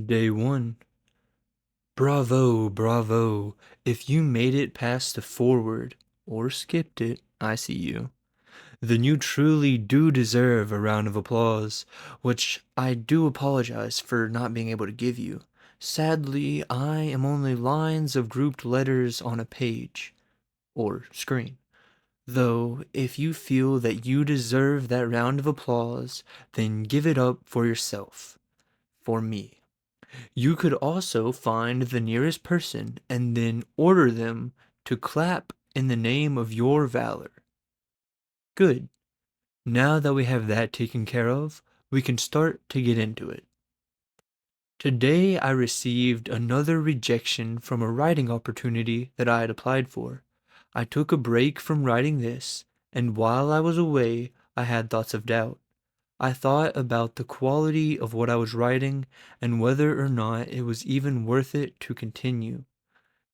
Day 1. Bravo, bravo. If you made it past the forward, or skipped it, I see you, then you truly do deserve a round of applause, which I do apologize for not being able to give you. Sadly, I am only lines of grouped letters on a page, or screen. Though, if you feel that you deserve that round of applause, then give it up for yourself, for me. You could also find the nearest person and then order them to clap in the name of your valor. Good. Now that we have that taken care of, we can start to get into it. Today I received another rejection from a writing opportunity that I had applied for. I took a break from writing this, and while I was away, I had thoughts of doubt. I thought about the quality of what I was writing and whether or not it was even worth it to continue.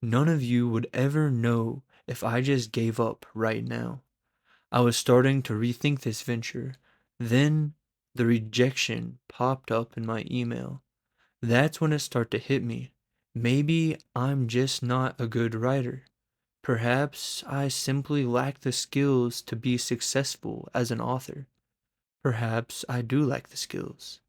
None of you would ever know if I just gave up right now. I was starting to rethink this venture. Then the rejection popped up in my email. That's when it started to hit me. Maybe I'm just not a good writer. Perhaps I simply lack the skills to be successful as an author. Perhaps I do lack the skills.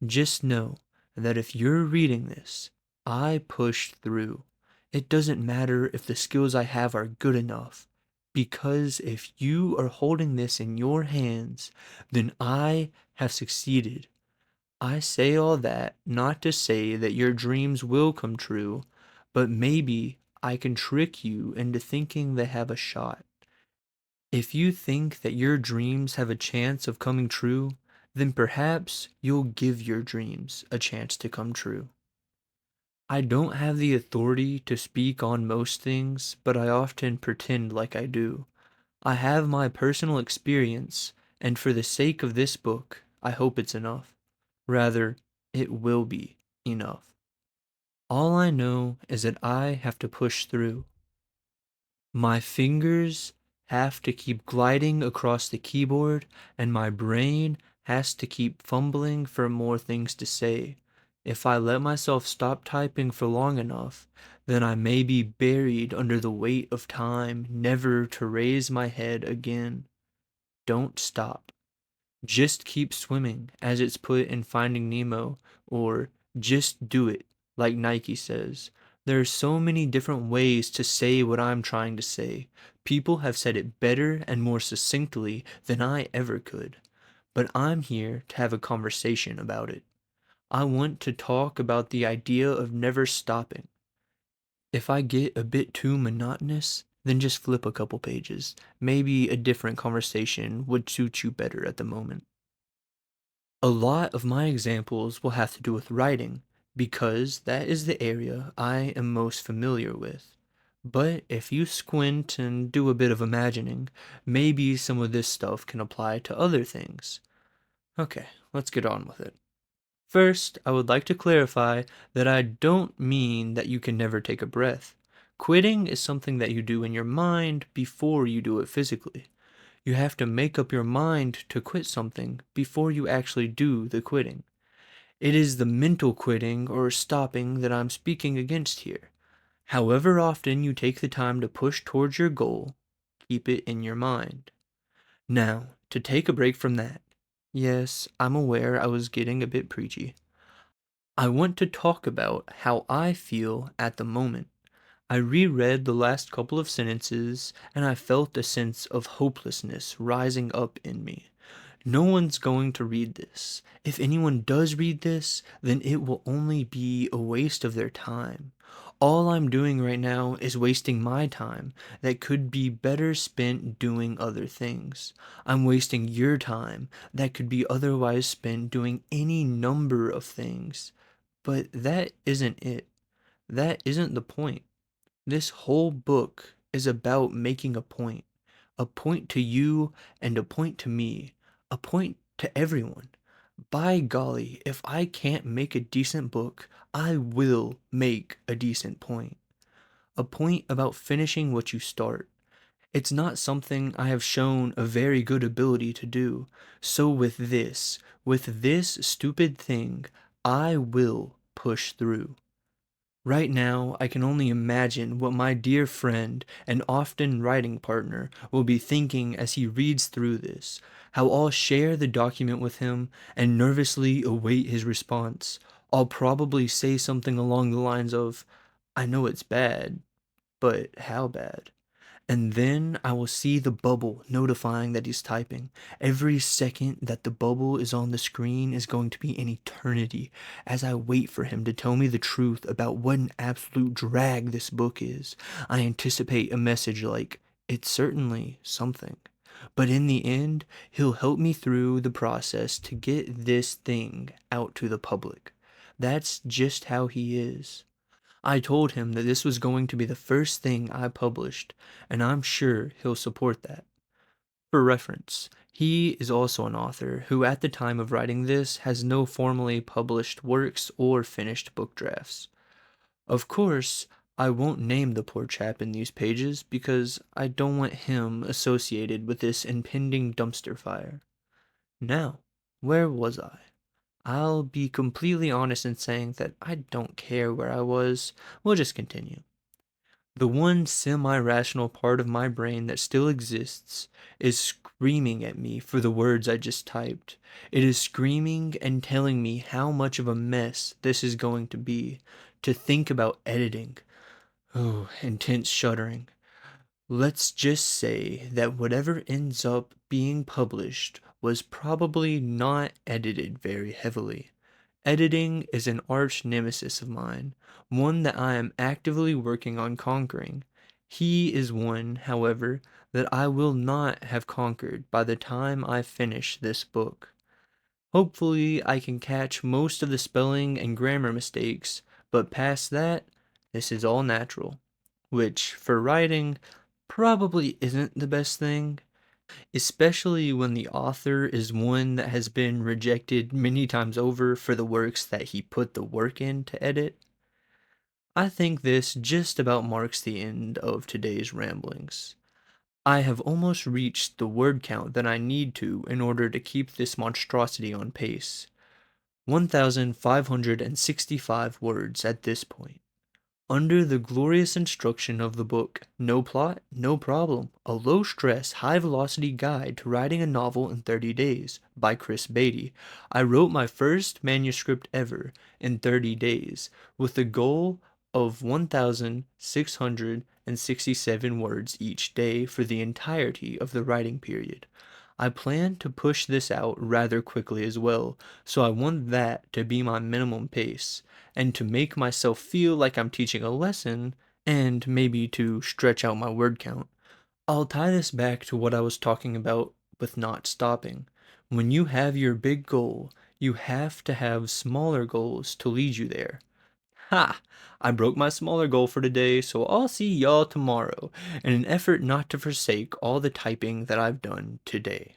Just know that if you're reading this, I pushed through. It doesn't matter if the skills I have are good enough, because if you are holding this in your hands, then I have succeeded. I say all that not to say that your dreams will come true, but maybe I can trick you into thinking they have a shot. If you think that your dreams have a chance of coming true, then perhaps you'll give your dreams a chance to come true. I don't have the authority to speak on most things, but I often pretend like I do. I have my personal experience, and for the sake of this book, I hope it's enough. Rather, it will be enough. All I know is that I have to push through. My fingers have to keep gliding across the keyboard, and my brain has to keep fumbling for more things to say. If I let myself stop typing for long enough, then I may be buried under the weight of time, never to raise my head again. Don't stop. Just keep swimming, as it's put in Finding Nemo, or just do it, like Nike says. There are so many different ways to say what I'm trying to say. People have said it better and more succinctly than I ever could. But I'm here to have a conversation about it. I want to talk about the idea of never stopping. If I get a bit too monotonous, then just flip a couple pages. Maybe a different conversation would suit you better at the moment. A lot of my examples will have to do with writing, because that is the area I am most familiar with. But if you squint and do a bit of imagining, maybe some of this stuff can apply to other things. Okay, let's get on with it. First, I would like to clarify that I don't mean that you can never take a breath. Quitting is something that you do in your mind before you do it physically. You have to make up your mind to quit something before you actually do the quitting. It is the mental quitting or stopping that I'm speaking against here. However often you take the time to push towards your goal, keep it in your mind. Now, to take a break from that. Yes, I'm aware I was getting a bit preachy. I want to talk about how I feel at the moment. I reread the last couple of sentences and I felt a sense of hopelessness rising up in me. No one's going to read this. If anyone does read this, then it will only be a waste of their time. All I'm doing right now is wasting my time that could be better spent doing other things. I'm wasting your time that could be otherwise spent doing any number of things. But that isn't it. That isn't the point. This whole book is about making a point to you and a point to me, a point to everyone. By golly, if I can't make a decent book, I will make a decent point. A point about finishing what you start. It's not something I have shown a very good ability to do. So with this stupid thing, I will push through. Right now, I can only imagine what my dear friend and often writing partner will be thinking as he reads through this, how I'll share the document with him and nervously await his response. I'll probably say something along the lines of, I know it's bad, but how bad? And then I will see the bubble notifying that he's typing. Every second that the bubble is on the screen is going to be an eternity as I wait for him to tell me the truth about what an absolute drag this book is. I anticipate a message like, it's certainly something. But in the end, he'll help me through the process to get this thing out to the public. That's just how he is. I told him that this was going to be the first thing I published, and I'm sure he'll support that. For reference, he is also an author who, at the time of writing this, has no formally published works or finished book drafts. Of course, I won't name the poor chap in these pages because I don't want him associated with this impending dumpster fire. Now, where was I? I'll be completely honest in saying that I don't care where I was. We'll just continue. The one semi-rational part of my brain that still exists is screaming at me for the words I just typed. It is screaming and telling me how much of a mess this is going to be. To think about editing. Oh, intense shuddering. Let's just say that whatever ends up being published was probably not edited very heavily. Editing is an arch nemesis of mine, one that I am actively working on conquering. He is one, however, that I will not have conquered by the time I finish this book. Hopefully, I can catch most of the spelling and grammar mistakes, but past that, this is all natural, which, for writing, probably isn't the best thing, especially when the author is one that has been rejected many times over for the works that he put the work in to edit. I think this just about marks the end of today's ramblings. I have almost reached the word count that I need to in order to keep this monstrosity on pace. 1,565 words at this point. Under the glorious instruction of the book, No Plot, No Problem, a low-stress, high-velocity guide to writing a novel in 30 days by Chris Beatty, I wrote my first manuscript ever in 30 days with a goal of 1,667 words each day for the entirety of the writing period. I plan to push this out rather quickly as well, so I want that to be my minimum pace, and to make myself feel like I'm teaching a lesson, and maybe to stretch out my word count. I'll tie this back to what I was talking about with not stopping. When you have your big goal, you have to have smaller goals to lead you there. Ha! I broke my smaller goal for today, so I'll see y'all tomorrow in an effort not to forsake all the typing that I've done today.